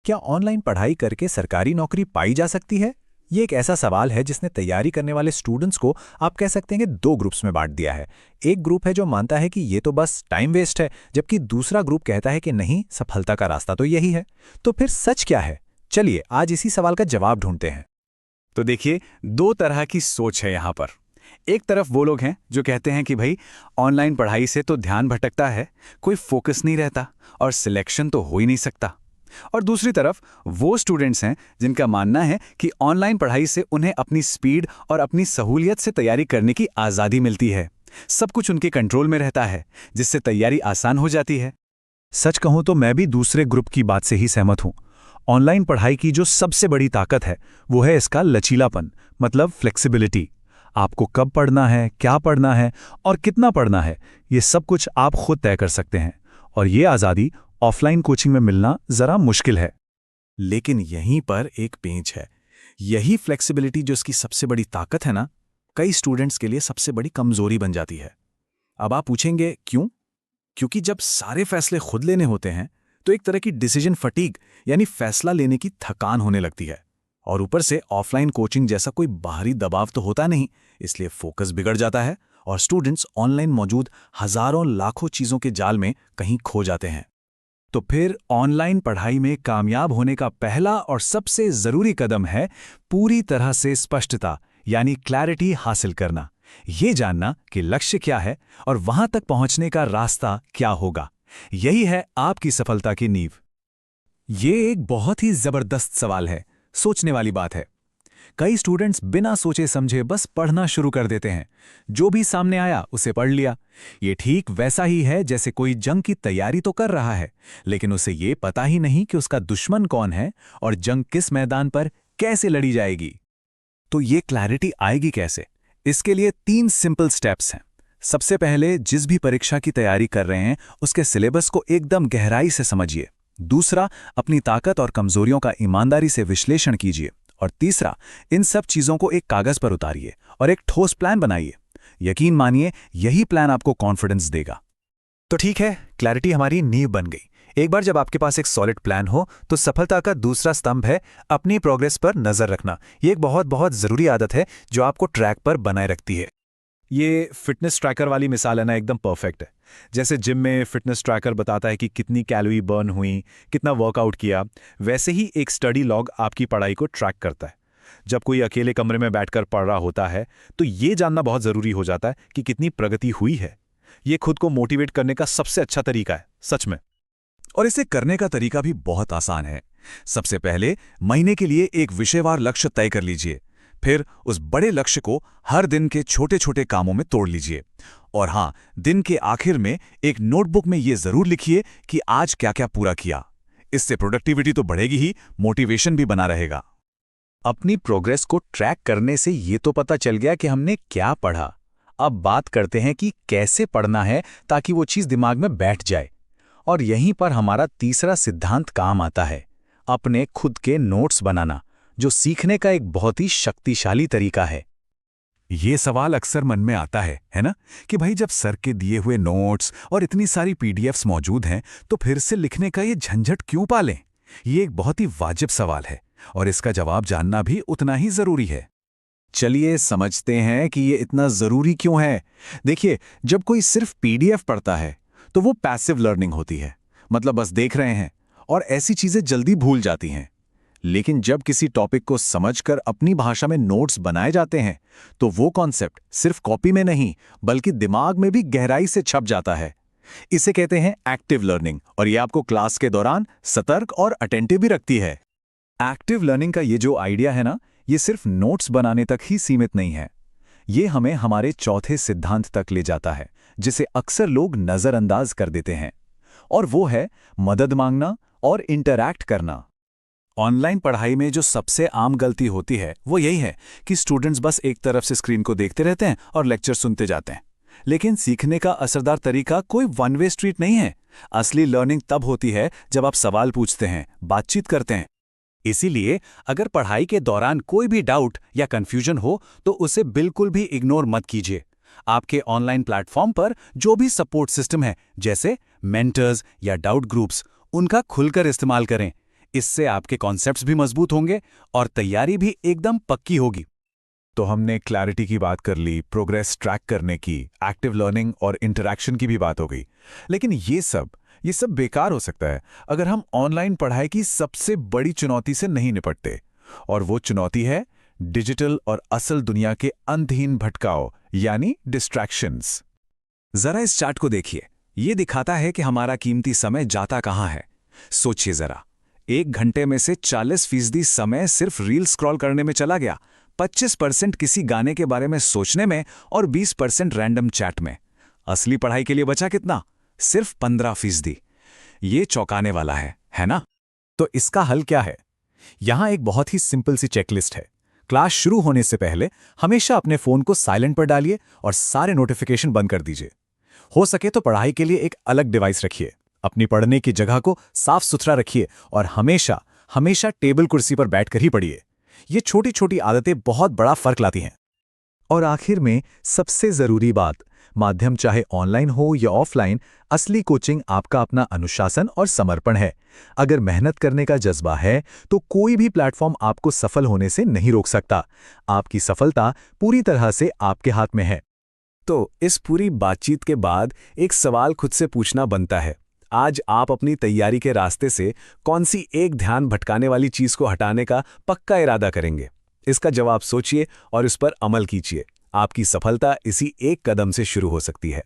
क्या ऑनलाइन पढ़ाई करके सरकारी नौकरी पाई जा सकती है? ये एक ऐसा सवाल है जिसने तैयारी करने वाले स्टूडेंट्स को आप कह सकते हैं कि दो ग्रुप्स में बांट दिया है। एक ग्रुप है जो मानता है कि ये तो बस टाइम वेस्ट है, जबकि दूसरा ग्रुप कहता है कि नहीं, सफलता का रास्ता तो यही है। तो फिर सच क्या है? चलिए आज इसी सवाल का जवाब ढूंढते हैं। तो देखिए, दो तरह की सोच है यहाँ पर। एक तरफ वो लोग हैं जो कहते हैं कि भाई ऑनलाइन पढ़ाई से तो ध्यान भटकता है, कोई फोकस नहीं रहता और सिलेक्शन तो हो ही नहीं सकता। और दूसरी तरफ वो स्टूडेंट्स हैं जिनका मानना है कि ऑनलाइन पढ़ाई से उन्हें अपनी स्पीड और अपनी सहूलियत से तैयारी करने की आज़ादी मिलती है। सब कुछ उनके कंट्रोल में रहता है, जिससे तैयारी आसान हो जाती है। सच कहूं तो मैं भी दूसरे ग्रुप की बात से ही सहमत हूं। ऑनलाइन पढ़ाई की जो सबसे बड़ी ताकत है वो है इसका लचीलापन, मतलब फ्लेक्सिबिलिटी। आपको कब पढ़ना है, क्या पढ़ना है और कितना पढ़ना है, ये सब कुछ आप खुद तय कर सकते हैं। और ये आज़ादी ऑफलाइन कोचिंग में मिलना ज़रा मुश्किल है। लेकिन यहीं पर एक पेंच है। यही फ्लेक्सिबिलिटी जो इसकी सबसे बड़ी ताकत है ना, कई स्टूडेंट्स के लिए सबसे बड़ी कमजोरी बन जाती है। अब आप पूछेंगे क्यों? क्योंकि जब सारे फैसले खुद लेने होते हैं तो एक तरह की डिसीजन फटीग यानी फैसला लेने की थकान होने लगती है। और ऊपर से ऑफलाइन कोचिंग जैसा कोई बाहरी दबाव तो होता नहीं, इसलिए फोकस बिगड़ जाता है और स्टूडेंट्स ऑनलाइन मौजूद हजारों लाखों चीजों के जाल में कहीं खो जाते हैं। तो फिर ऑनलाइन पढ़ाई में कामयाब होने का पहला और सबसे जरूरी कदम है पूरी तरह से स्पष्टता यानी क्लैरिटी हासिल करना। ये जानना कि लक्ष्य क्या है और वहां तक पहुंचने का रास्ता क्या होगा। यही है आपकी सफलता की नींव। ये एक बहुत ही जबरदस्त सवाल है, सोचने वाली बात है। कई स्टूडेंट्स बिना सोचे समझे बस पढ़ना शुरू कर देते हैं। जो भी सामने आया उसे पढ़ लिया। ये ठीक वैसा ही है जैसे कोई जंग की तैयारी तो कर रहा है, लेकिन उसे ये पता ही नहीं कि उसका दुश्मन कौन है और जंग किस मैदान पर कैसे लड़ी जाएगी। तो ये क्लैरिटी आएगी कैसे? इसके लिए 3 सिंपल स्टेप्स हैं। सबसे पहले, जिस भी परीक्षा की तैयारी कर रहे हैं उसके सिलेबस को एकदम गहराई से समझिए। दूसरा, अपनी ताकत और कमजोरियों का ईमानदारी से विश्लेषण कीजिए। और तीसरा, इन सब चीजों को एक कागज पर उतारिए और एक ठोस प्लान बनाइए। यकीन मानिए, यही प्लान आपको कॉन्फिडेंस देगा। तो ठीक है, क्लैरिटी हमारी नींव बन गई। एक बार जब आपके पास एक सॉलिड प्लान हो तो सफलता का दूसरा स्तंभ है अपनी प्रोग्रेस पर नजर रखना। ये एक बहुत बहुत जरूरी आदत है जो आपको ट्रैक पर बनाए रखती है। ये फिटनेस ट्रैकर वाली मिसाल है ना, एकदम परफेक्ट है। जैसे जिम में फिटनेस ट्रैकर बताता है कि कितनी कैलोरी बर्न हुई, कितना वर्कआउट किया, वैसे ही एक स्टडी लॉग आपकी पढ़ाई को ट्रैक करता है। जब कोई अकेले कमरे में बैठकर पढ़ रहा होता है तो ये जानना बहुत जरूरी हो जाता है कि कितनी प्रगति हुई है। ये खुद को मोटिवेट करने का सबसे अच्छा तरीका है, सच में। और इसे करने का तरीका भी बहुत आसान है। सबसे पहले महीने के लिए एक विषयवार लक्ष्य तय कर लीजिए। फिर उस बड़े लक्ष्य को हर दिन के छोटे छोटे कामों में तोड़ लीजिए। और हां, दिन के आखिर में एक नोटबुक में यह जरूर लिखिए कि आज क्या क्या पूरा किया। इससे प्रोडक्टिविटी तो बढ़ेगी ही, मोटिवेशन भी बना रहेगा। अपनी प्रोग्रेस को ट्रैक करने से ये तो पता चल गया कि हमने क्या पढ़ा। अब बात करते हैं कि कैसे पढ़ना है ताकि वो चीज दिमाग में बैठ जाए। और यहीं पर हमारा तीसरा सिद्धांत काम आता है, अपने खुद के नोट्स बनाना, जो सीखने का एक बहुत ही शक्तिशाली तरीका है। ये सवाल अक्सर मन में आता है ना, कि भाई जब सर के दिए हुए नोट्स और इतनी सारी पीडीएफ्स मौजूद हैं तो फिर से लिखने का ये झंझट क्यों पालें? ये एक बहुत ही वाजिब सवाल है और इसका जवाब जानना भी उतना ही जरूरी है। चलिए समझते हैं कि ये इतना जरूरी क्यों है। देखिए, जब कोई सिर्फ पीडीएफ पढ़ता है तो वो पैसिव लर्निंग होती है, मतलब बस देख रहे हैं और ऐसी चीजें जल्दी भूल जाती हैं। लेकिन जब किसी टॉपिक को समझकर अपनी भाषा में नोट्स बनाए जाते हैं तो वो कॉन्सेप्ट सिर्फ कॉपी में नहीं बल्कि दिमाग में भी गहराई से छप जाता है। इसे कहते हैं एक्टिव लर्निंग, और ये आपको क्लास के दौरान सतर्क और अटेंटिव भी रखती है। एक्टिव लर्निंग का ये जो आइडिया है ना, ये सिर्फ नोट्स बनाने तक ही सीमित नहीं है। ये हमें हमारे चौथे सिद्धांत तक ले जाता है, जिसे अक्सर लोग नजरअंदाज कर देते हैं, और वो है मदद मांगना और इंटरैक्ट करना। ऑनलाइन पढ़ाई में जो सबसे आम गलती होती है वो यही है कि स्टूडेंट्स बस एक तरफ से स्क्रीन को देखते रहते हैं और लेक्चर सुनते जाते हैं। लेकिन सीखने का असरदार तरीका कोई वन वे स्ट्रीट नहीं है। असली लर्निंग तब होती है जब आप सवाल पूछते हैं, बातचीत करते हैं। इसीलिए अगर पढ़ाई के दौरान कोई भी डाउट या कंफ्यूजन हो तो उसे बिल्कुल भी इग्नोर मत कीजिए। आपके ऑनलाइन प्लेटफॉर्म पर जो भी सपोर्ट सिस्टम है, जैसे मेंटर्स या डाउट ग्रुप्स, उनका खुलकर इस्तेमाल करें। इससे आपके कॉन्सेप्ट्स भी मजबूत होंगे और तैयारी भी एकदम पक्की होगी। तो हमने क्लैरिटी की बात कर ली, प्रोग्रेस ट्रैक करने की, एक्टिव लर्निंग और इंटरैक्शन की भी बात हो गई। लेकिन ये सब बेकार हो सकता है अगर हम ऑनलाइन पढ़ाई की सबसे बड़ी चुनौती से नहीं निपटते। और वो चुनौती है डिजिटल और असल दुनिया के अंतहीन भटकाव, यानी डिस्ट्रैक्शंस। जरा इस चार्ट को देखिए, ये दिखाता है कि हमारा कीमती समय जाता कहाँ है। सोचिए जरा, 1 घंटे में से 40% समय सिर्फ रील स्क्रॉल करने में चला गया, 25% किसी गाने के बारे में सोचने में और 20% रैंडम चैट में। असली पढ़ाई के लिए बचा कितना? सिर्फ 15%। ये चौंकाने वाला है ना? तो इसका हल क्या है? यहां एक बहुत ही सिंपल सी चेकलिस्ट है। क्लास शुरू होने से पहले हमेशा अपने फोन को साइलेंट पर डालिए और सारे नोटिफिकेशन बंद कर दीजिए। हो सके तो पढ़ाई के लिए एक अलग डिवाइस रखिए, अपनी पढ़ने की जगह को साफ सुथरा रखिए और हमेशा टेबल कुर्सी पर बैठकर ही पढ़िए। ये छोटी छोटी आदतें बहुत बड़ा फर्क लाती हैं। और आखिर में सबसे जरूरी बात, माध्यम चाहे ऑनलाइन हो या ऑफलाइन, असली कोचिंग आपका अपना अनुशासन और समर्पण है। अगर मेहनत करने का जज्बा है तो कोई भी प्लेटफॉर्म आपको सफल होने से नहीं रोक सकता। आपकी सफलता पूरी तरह से आपके हाथ में है। तो इस पूरी बातचीत के बाद एक सवाल खुद से पूछना बनता है, आज आप अपनी तैयारी के रास्ते से कौन सी एक ध्यान भटकाने वाली चीज को हटाने का पक्का इरादा करेंगे? इसका जवाब सोचिए और इस पर अमल कीजिए। आपकी सफलता इसी एक कदम से शुरू हो सकती है।